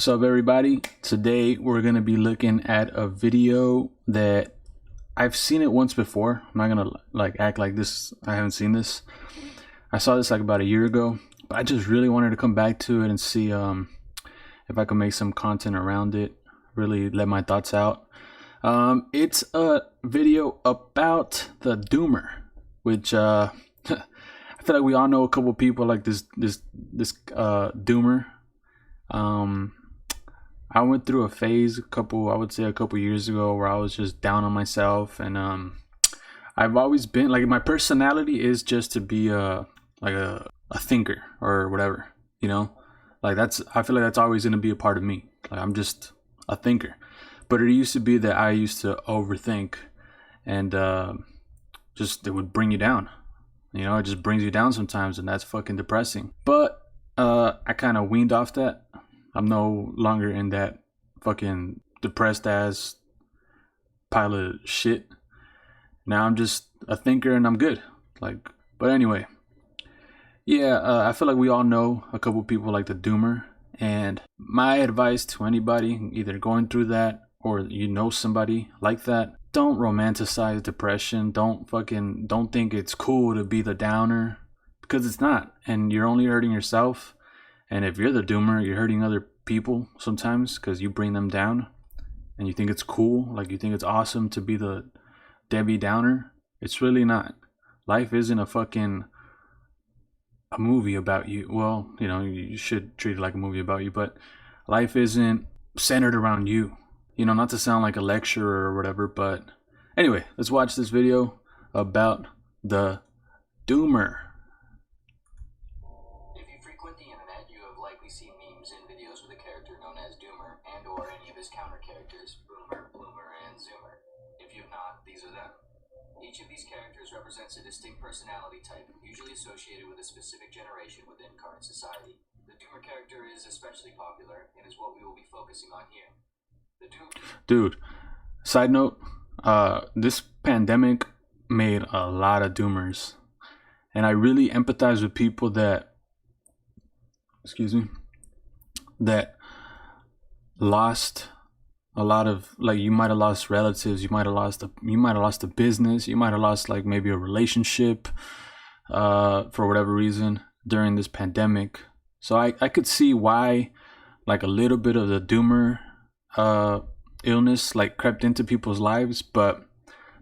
What's up, everybody? Today we're gonna be looking at a video that I've seen it once before. I'm not gonna act like this. I haven't seen this. I saw this like about a year ago, but I just really wanted to come back to it and see if I could make some content around it. Really let my thoughts out. It's a video about the Doomer, which I feel like we all know a couple people like this Doomer. I went through a phase I would say a couple years ago, where I was just down on myself, and I've always been like, my personality is just to be a thinker or whatever, you know. Like I feel like that's always going to be a part of me. Like, I'm just a thinker. But it used to be that I used to overthink, and just it would bring you down. You know, it just brings you down sometimes, and that's fucking depressing. But I kind of weaned off that. I'm no longer in that fucking depressed ass pile of shit. Now I'm just a thinker and I'm good. But anyway, yeah, I feel like we all know a couple people like the Doomer. And my advice to anybody either going through that or you know somebody like that, don't romanticize depression. Don't think it's cool to be the downer, because it's not, and you're only hurting yourself. And if you're the Doomer, you're hurting other people sometimes because you bring them down, and you think it's cool, like you think it's awesome to be the Debbie Downer. It's really not. Life isn't a movie about you. Well, you know, you should treat it like a movie about you, but life isn't centered around you. You know, not to sound like a lecturer or whatever, but anyway, let's watch this video about the Doomer. Seen memes and videos with a character known as Doomer and or any of his counter characters, Boomer, Bloomer, and Zoomer. If you've not, these are them. Each of these characters represents a distinct personality type, usually associated with a specific generation within current society. The Doomer character is especially popular and is what we will be focusing on here. The Doomer. Dude, side note, this pandemic made a lot of Doomers, and I really empathize with people that that lost a lot of, like, you might have lost relatives, you might have lost a business, you might have lost like maybe a relationship for whatever reason during this pandemic. So I could see why like a little bit of the Doomer illness like crept into people's lives. But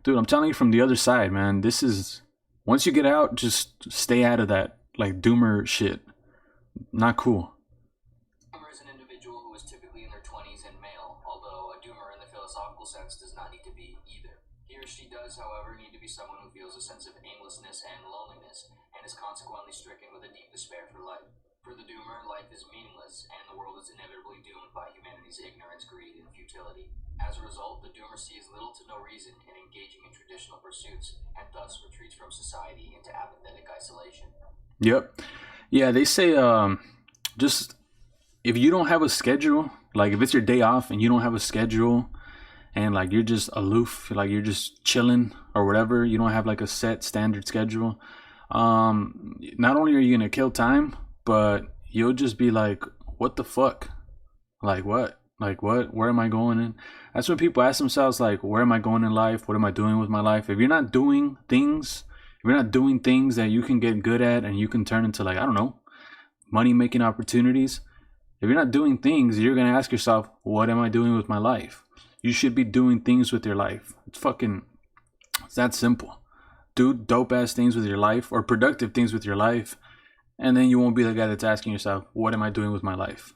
dude, I'm telling you from the other side, man, this is, once you get out, just stay out of that like Doomer shit. Not cool. Doomer is an individual who is typically in their 20s and male, although a Doomer in the philosophical sense does not need to be either. He or she does, however, need to be someone who feels a sense of aimlessness and loneliness, and is consequently stricken with a deep despair for life. For the Doomer, life is meaningless, and the world is inevitably doomed by humanity's ignorance, greed, and futility. As a result, the Doomer sees little to no reason in engaging in traditional pursuits, and thus retreats from society into apathetic isolation. Yep. Yeah, they say just if you don't have a schedule, like if it's your day off and you don't have a schedule, and like you're just aloof, like you're just chilling or whatever, you don't have like a set standard schedule, not only are you gonna kill time, but you'll just be like, what the fuck? Like what? Where am I going in? That's when people ask themselves, like, where am I going in life? What am I doing with my life? If you're not doing things that you can get good at and you can turn into, like, I don't know, money making opportunities. If you're not doing things, you're going to ask yourself, what am I doing with my life? You should be doing things with your life. It's that simple. Do dope ass things with your life, or productive things with your life. And then you won't be the guy that's asking yourself, what am I doing with my life?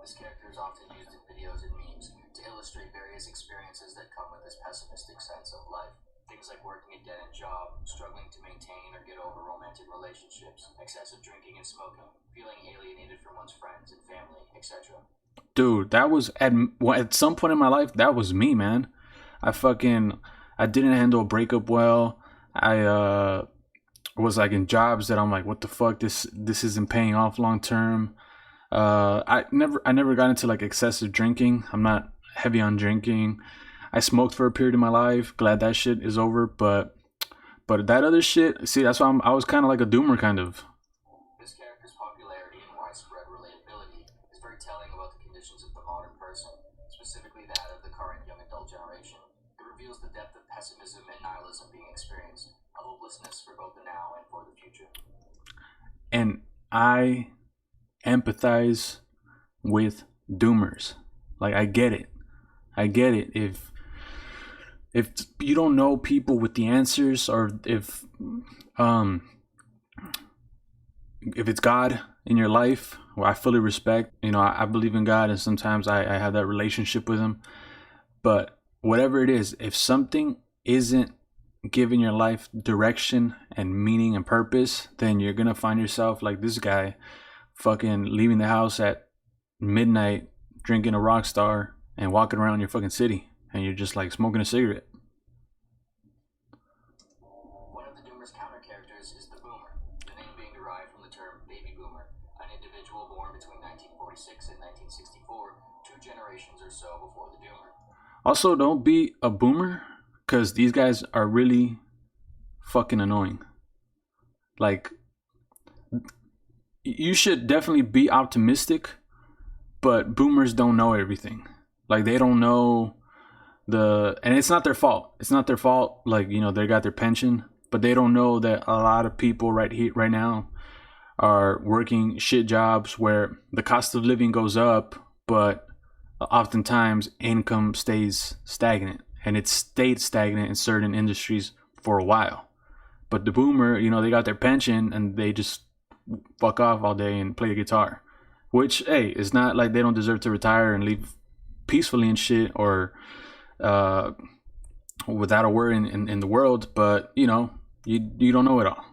This character is often used in videos and memes to illustrate various experiences that come with this pessimistic sense of life. Things like working a dead-end job, struggling to maintain or get over romantic relationships, excessive drinking and smoking, feeling alienated from one's friends and family, etc. Dude, that was at some point in my life, that was me, man. I didn't handle a breakup well. I was like in jobs that I'm like, what the fuck, this isn't paying off long term. I never got into like excessive drinking. I'm not heavy on drinking. I smoked for a period of my life. Glad that shit is over. But that other shit, see, that's why I was kind of like a Doomer, kind of. This character's popularity and widespread relatability is very telling about the conditions of the modern person, specifically that of the current young adult generation. It reveals the depth of pessimism and nihilism being experienced, a hopelessness for both the now and for the future. And I empathize with doomers. Like, I get it. If you don't know people with the answers, or if it's God in your life, well, I fully respect. I believe in God, and sometimes I have that relationship with him. But whatever it is, if something isn't giving your life direction and meaning and purpose, then you're gonna find yourself like this guy, fucking leaving the house at midnight, drinking a Rockstar, and walking around your fucking city, and you're just like smoking a cigarette. One of the Doomer's counter characters is the Boomer, the name being derived from the term baby boomer, an individual born between 1946 and 1964, 2 generations or so before the Doomer. Also, don't be a boomer, because these guys are really fucking annoying. Like, you should definitely be optimistic, but boomers don't know everything. Like, they don't know and it's not their fault. Like, they got their pension, but they don't know that a lot of people right now are working shit jobs where the cost of living goes up, but oftentimes income stays stagnant, and it's stayed stagnant in certain industries for a while. But the boomer, they got their pension and they just fuck off all day and play the guitar, which, hey, it's not like they don't deserve to retire and leave peacefully and shit, or without a worry in the world, but you don't know it all.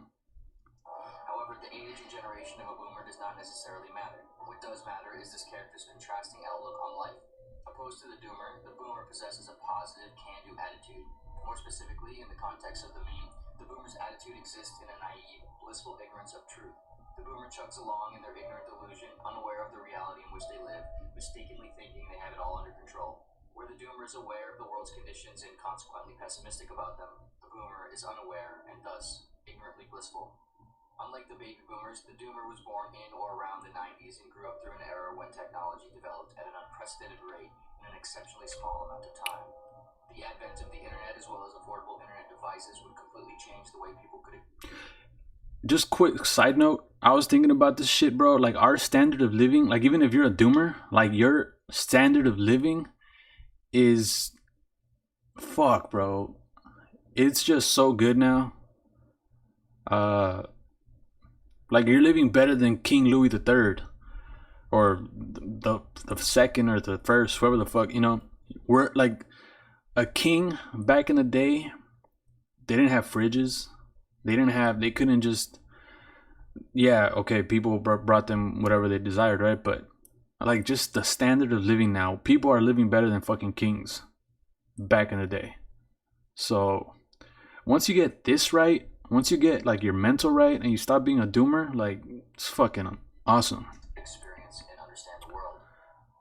However, the age and generation of a boomer does not necessarily matter. What does matter is this character's contrasting outlook on life. Opposed to the boomer possesses a positive can-do attitude. More specifically, in the context of the meme, the boomer's attitude exists in a naive, blissful ignorance of truth. The boomer chugs along in their ignorant delusion, unaware of the reality in which they live, mistakenly thinking they have it all under control. Where the doomer is aware of the world's conditions and consequently pessimistic about them, the boomer is unaware and thus ignorantly blissful. Unlike the baby boomers, the doomer was born in or around the 90s and grew up through an era when technology developed at an unprecedented rate in an exceptionally small amount of time. The advent of the internet as well as affordable internet devices would completely change the way people could... Just quick side note, I was thinking about this shit, bro. Like, our standard of living, like, even if you're a doomer, like, your standard of living is fuck, bro. It's just so good now. Like, you're living better than King Louis III, or the second or the first, whoever the fuck, We're like a king back in the day. They didn't have fridges. They couldn't just, yeah, okay, people brought them whatever they desired, right? But like, just the standard of living now, people are living better than fucking kings back in the day. So once you get this right, once you get like your mental right and you stop being a doomer, like, it's fucking awesome. Experience and understand the world.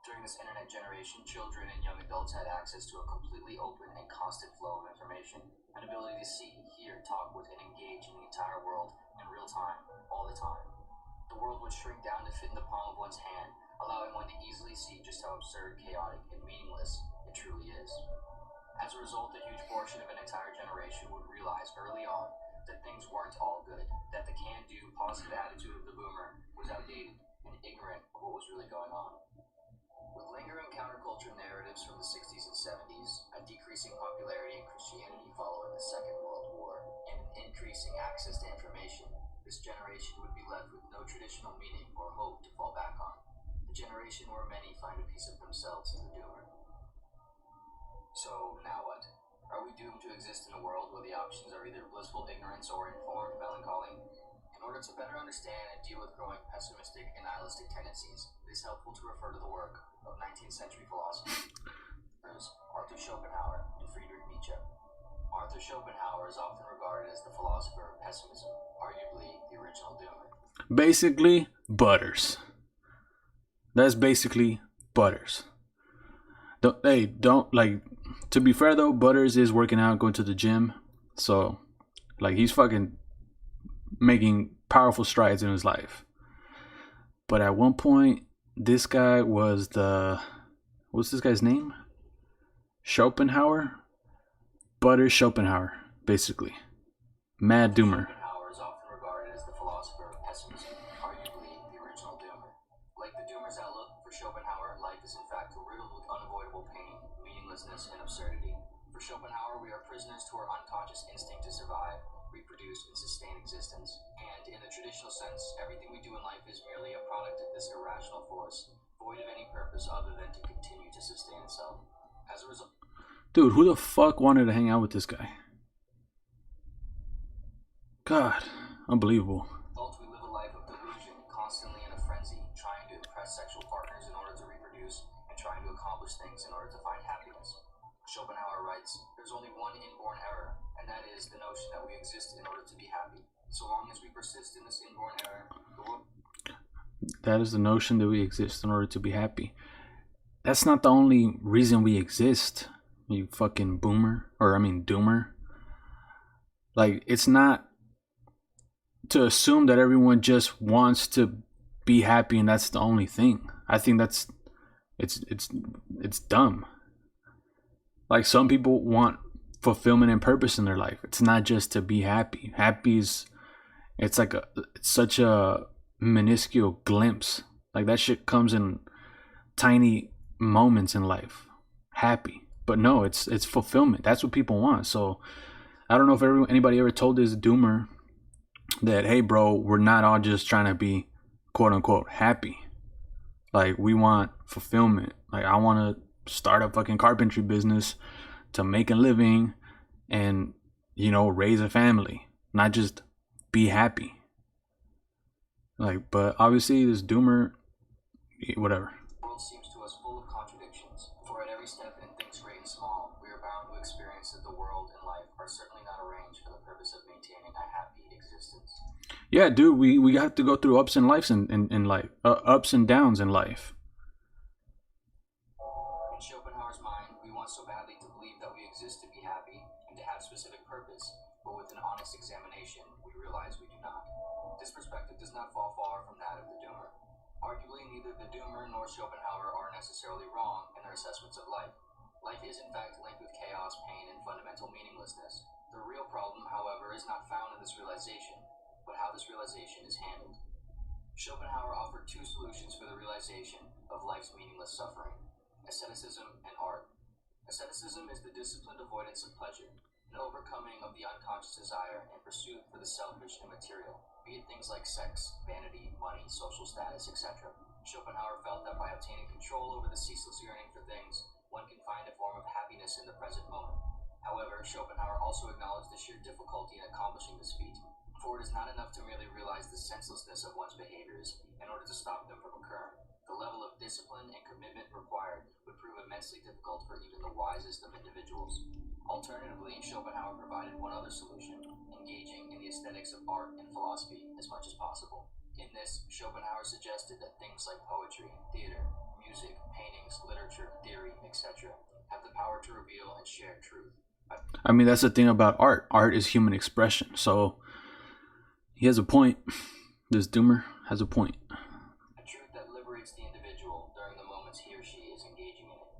During this internet generation, children and young adults had access to a completely open and constant flow of information, an ability to see, hear, talk with, and engage in the entire world in real time, all the time. The world would shrink down to fit in the palm of one's hand, allowing one to easily see just how absurd, chaotic, and meaningless it truly is. As a result, a huge portion of an entire generation would realize early on that things weren't all good, that the can-do, positive attitude of the boomer was outdated and ignorant of what was really going on. With lingering counterculture narratives from the 60s and 70s, a decreasing popularity in Christianity following the Second World War, and an increasing access to information, this generation would be left with no traditional meaning or hope to fall back on. The generation where many find a piece of themselves in the doomer. So, now what? Are we doomed to exist in a world where the options are either blissful ignorance or informed melancholy? In order to better understand and deal with growing pessimistic and nihilistic tendencies, it is helpful to refer to the work of 19th century philosophers Arthur Schopenhauer and Friedrich Nietzsche. Arthur Schopenhauer is often regarded as the philosopher of pessimism, arguably the original doomer. Basically, Butters. That's basically Butters. Don't like, to be fair though, Butters is working out, going to the gym, so like, he's fucking making powerful strides in his life. But at one point, This guy was what's this guy's name? Schopenhauer? Butter Schopenhauer, basically. Mad Doomer. Schopenhauer is often regarded as the philosopher of pessimism, arguably the original doomer. Like the doomer's outlook, for Schopenhauer, life is in fact riddled with unavoidable pain, meaninglessness, and absurdity. For Schopenhauer, we are prisoners to our unconscious instinct to survive, reproduce, and sustain existence. And in the traditional sense, everything we do in life is merely a product of this irrational force, void of any purpose other than to continue to sustain itself. As a result, dude, who the fuck wanted to hang out with this guy? God, unbelievable. we live a life of delusion, constantly in a frenzy, trying to impress sexual partners in order to reproduce, and trying to accomplish things in order to find happiness. Schopenhauer writes, there's only one inborn error, and that is the notion that we exist in order to be happy. So long as we persist in this inborn error, that is the notion that we exist in order to be happy. That's not the only reason we exist, you fucking boomer. Doomer. Like, it's not to assume that everyone just wants to be happy and that's the only thing. I think that's it's dumb. Like, some people want fulfillment and purpose in their life. It's not just to be happy. It's such a minuscule glimpse. Like, that shit comes in tiny moments in life. Happy. But no, it's fulfillment. That's what people want. So I don't know if anybody ever told this doomer that, hey bro, we're not all just trying to be quote unquote happy. Like, we want fulfillment. Like, I want to start a fucking carpentry business to make a living and, raise a family, not just be happy. Like, but obviously this doomer, whatever. The world seems to us full of contradictions, for at every step in things great and small, we are bound to experience that the world and life are certainly not arranged for the purpose of maintaining a happy existence. Yeah, dude, we have to go through ups and lives in life, ups and downs in life. In Schopenhauer's mind, we want so badly to believe that we exist to be happy and to have specific purpose, but with an honest examination, we realize we do not. This perspective does not fall far from that of the doomer. Arguably, neither the doomer nor Schopenhauer are necessarily wrong in their assessments of life. Life is in fact linked with chaos, pain, and fundamental meaninglessness. The real problem, however, is not found in this realization, but how this realization is handled. Schopenhauer offered two solutions for the realization of life's meaningless suffering: asceticism and art. Asceticism is the disciplined avoidance of pleasure, an overcoming of the unconscious desire and pursuit for the selfish and material, be it things like sex, vanity, money, social status, etc. Schopenhauer felt that by obtaining control over the ceaseless yearning for things, one can find a form of happiness in the present moment. However, Schopenhauer also acknowledged the sheer difficulty in accomplishing this feat, for it is not enough to merely realize the senselessness of one's behaviors in order to stop them from occurring. The level of discipline and commitment required would prove immensely difficult for even the wisest of individuals. Alternatively, Schopenhauer provided one other solution: engaging in the aesthetics of art and philosophy as much as possible. In this, Schopenhauer suggested that things like poetry, theater, music, paintings, literature, theory, etc. have the power to reveal and share truth. I mean, that's the thing about art. Art is human expression. So he has a point. This doomer has a point. A truth that liberates the individual during the moments he or she is engaging in it.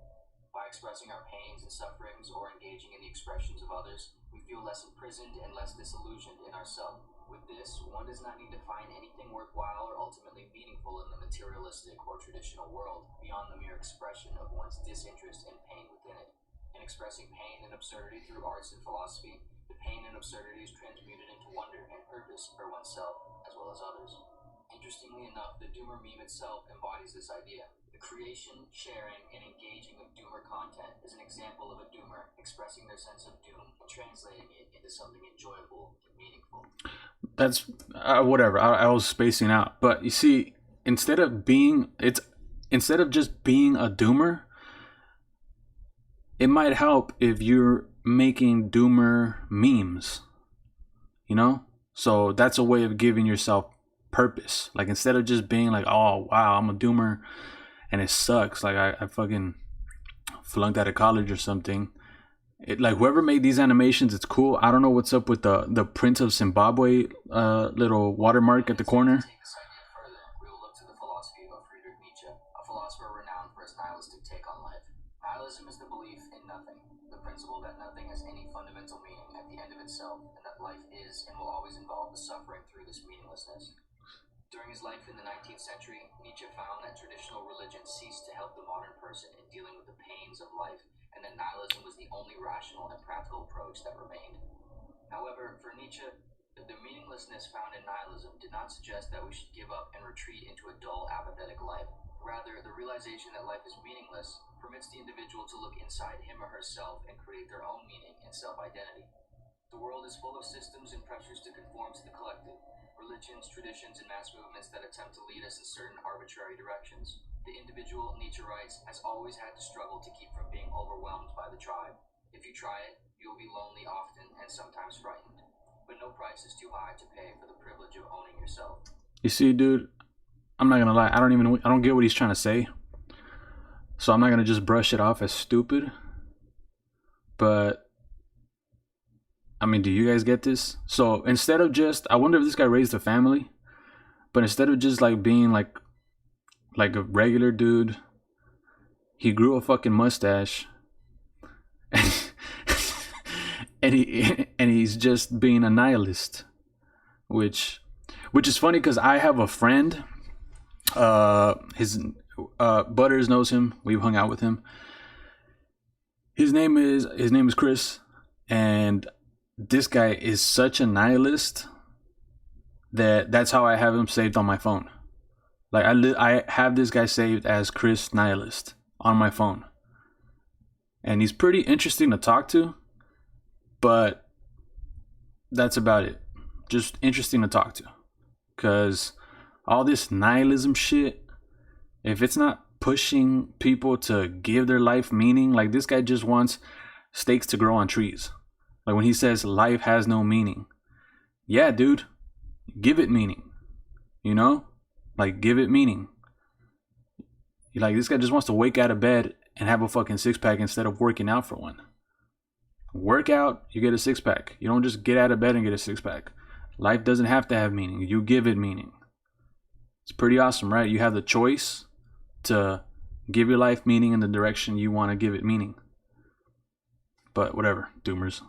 By expressing our pains and sufferings or engaging in the expressions of others, we feel less imprisoned and less disillusioned in ourselves. With this, one does not need to find anything worthwhile or ultimately meaningful in the materialistic or traditional world beyond the mere expression of one's disinterest and pain within it. In expressing pain and absurdity through arts and philosophy, the pain and absurdity is transmuted into wonder and purpose for oneself as well as others. Interestingly enough, the doomer meme itself embodies this idea. The creation, sharing, and engaging of doomer content is an example of a doomer expressing their sense of doom and translating it into something enjoyable and meaningful. That's whatever. I was spacing out, but you see, instead of just being a doomer, it might help if you're making doomer memes, so that's a way of giving yourself purpose. Like, instead of just being like, oh wow, I'm a doomer and it sucks, like I fucking flunked out of college or something. It, like, whoever made these animations, it's cool. I don't know what's up with the Prince of Zimbabwe little watermark at the corner. To take this idea further, we will look to the philosophy of Friedrich Nietzsche. philosopher renowned for his nihilistic take on life. Nihilism is the belief in nothing, the principle that nothing has any fundamental meaning at the end of itself, and that life is and will always involve the suffering through this meaninglessness. During his life in the 19th century, Nietzsche found that traditional religion ceased to help the modern person in dealing with the pains of life, and that nihilism was the only rational and practical approach that remained. However, for Nietzsche, the meaninglessness found in nihilism did not suggest that we should give up and retreat into a dull, apathetic life. Rather, the realization that life is meaningless permits the individual to look inside him or herself and create their own meaning and self-identity. The world is full of systems and pressures to conform to the collective, religions, traditions, and mass movements that attempt to lead us in certain arbitrary directions. The individual, Nietzsche writes, has always had to struggle to keep from being overwhelmed by the tribe. If you try it, you will be lonely often and sometimes frightened. But no price is too high to pay for the privilege of owning yourself. You see, dude, I'm not gonna lie. I don't get what he's trying to say. So I'm not gonna just brush it off as stupid. But I mean, do you guys get this? So instead of just, I wonder if this guy raised a family, but instead of just like being like a regular dude, he grew a fucking mustache, and he's just being a nihilist, which is funny because I have a friend. His Butters knows him. We've hung out with him. His name is Chris, and this guy is such a nihilist that's how I have him saved on my phone. Like I have this guy saved as Chris Nihilist on my phone, and he's pretty interesting to talk to, but that's about it. Just interesting to talk to, because all this nihilism shit, if it's not pushing people to give their life meaning, like this guy just wants stakes to grow on trees. Like when he says life has no meaning, yeah, dude, give it meaning. You know, like give it meaning. Like this guy just wants to wake out of bed and have a fucking six pack instead of working out for one. Work out, you get a six pack. You don't just get out of bed and get a six pack. Life doesn't have to have meaning. You give it meaning. It's pretty awesome, right? You have the choice to give your life meaning in the direction you want to give it meaning. But whatever, doomers.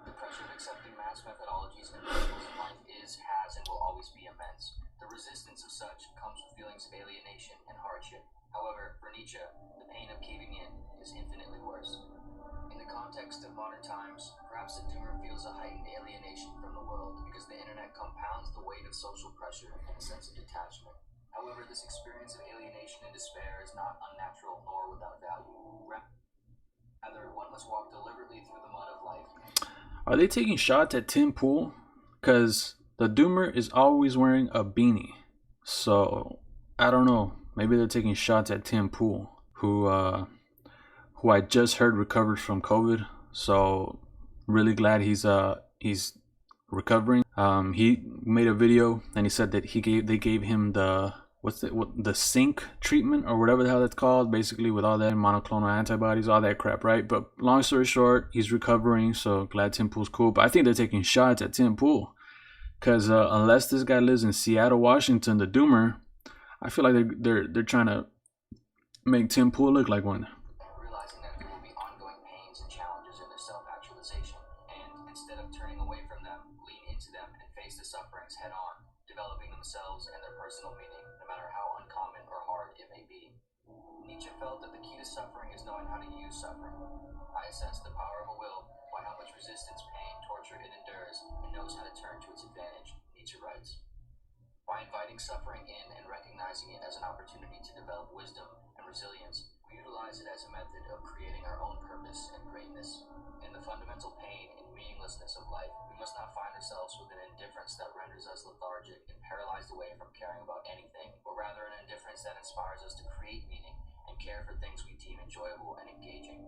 The pressure of accepting mass methodologies and principles in life is, has, and will always be immense. The resistance of such comes with feelings of alienation and hardship. However, for Nietzsche, the pain of caving in is infinitely worse. In the context of modern times, perhaps the doomer feels a heightened alienation from the world because the internet compounds the weight of social pressure and a sense of detachment. However, this experience of alienation and despair is not unnatural nor without value. Rather, one must walk deliberately through the mud of life. Are they taking shots at Tim Pool? Because the doomer is always wearing a beanie. So, I don't know. Maybe they're taking shots at Tim Pool, who I just heard recovered from COVID. So, really glad he's recovering. He made a video and he said that they gave him the zinc treatment or whatever the hell that's called, basically with all that monoclonal antibodies, all that crap, right? But long story short, he's recovering, so glad Tim Pool's cool. But I think they're taking shots at Tim Pool, because unless this guy lives in Seattle, Washington, the doomer, I feel like they're trying to make Tim Pool look like one. Realizing that there will be ongoing pains and challenges in their self-actualization, and instead of turning away from them, lean into them and face the sufferings head on, developing themselves and their personal meaning, no matter how uncommon or hard it may be. Nietzsche felt that the key to suffering is knowing how to use suffering. I assess the power of a will by how much resistance, pain, torture it endures, and knows how to turn to its advantage, Nietzsche writes. By inviting suffering in and recognizing it as an opportunity to develop wisdom and resilience, we utilize it as a method of creating our own purpose and greatness. In the fundamental pain and meaninglessness of life, we must not find ourselves with an indifference that renders us lethargic and paralyzed away from caring about anything, but rather an indifference that inspires us to create meaning and care for things we deem enjoyable and engaging.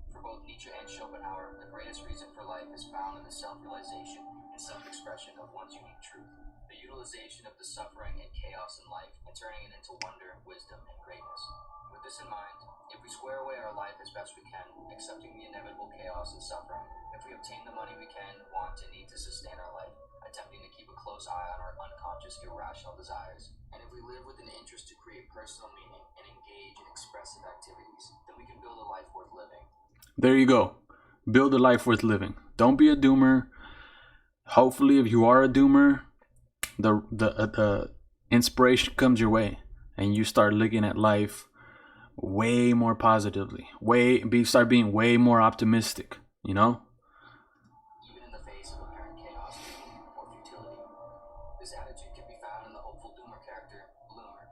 For both Nietzsche and Schopenhauer, the greatest reason for life is found in the self-realization and self-expression of one's unique truth. The utilization of the suffering and chaos in life and turning it into wonder, wisdom, and greatness. With this in mind, if we square away our life as best we can, accepting the inevitable chaos and suffering. If we obtain the money we can, want and need to sustain our life, attempting to keep a close eye on our unconscious, irrational desires. And if we live with an interest to create personal meaning and engage in expressive activities, then we can build a life worth living. There you go. Build a life worth living. Don't be a doomer. Hopefully, if you are a doomer, the inspiration comes your way, and you start looking at life way more positively. Start being way more optimistic. You know. Even in the face of apparent chaos or futility, this attitude can be found in the hopeful doomer character, Bloomer,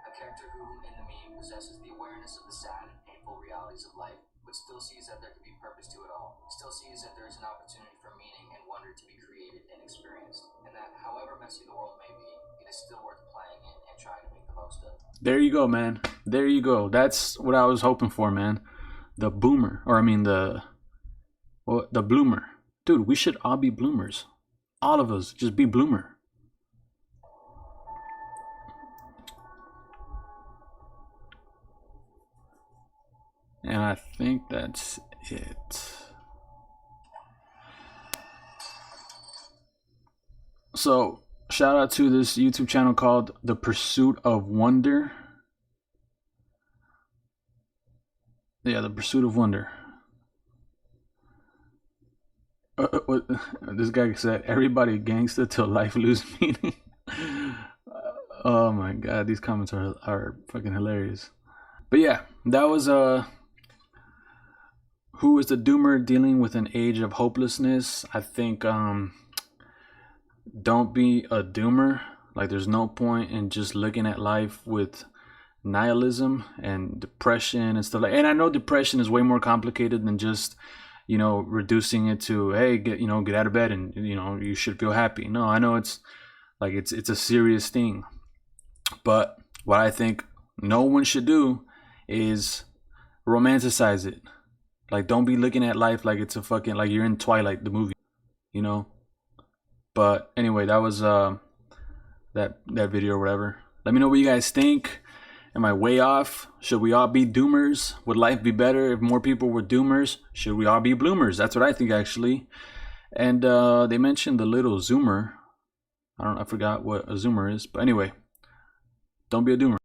a character who, in the meme, possesses the awareness of the sad and painful realities of life, but still sees that there can be purpose to it all, still sees that there is an opportunity for meaning and wonder to be created and experienced, and that however messy the world may be, it is still worth playing in and trying to make the most of. There you go, man. There you go. That's what I was hoping for, man. The bloomer. Dude, we should all be bloomers. All of us, just be bloomer. And I think that's it. So, shout out to this YouTube channel called The Pursuit of Wonder. Yeah, The Pursuit of Wonder. This guy said, everybody gangsta till life lose meaning. Oh my god, these comments are fucking hilarious. But yeah, that was who is the doomer dealing with an age of hopelessness. I think don't be a doomer. Like, there's no point in just looking at life with nihilism and depression and stuff like. And I know depression is way more complicated than just, you know, reducing it to, hey, get out of bed and, you know, you should feel happy. No, I know it's like it's a serious thing. But what I think no one should do is romanticize it. Like, don't be looking at life like it's a fucking, like you're in Twilight, the movie, you know. But anyway, that was that video or whatever. Let me know what you guys think. Am I way off? Should we all be doomers? Would life be better if more people were doomers? Should we all be bloomers? That's what I think, actually. And they mentioned the little zoomer. I forgot what a zoomer is. But anyway, don't be a doomer.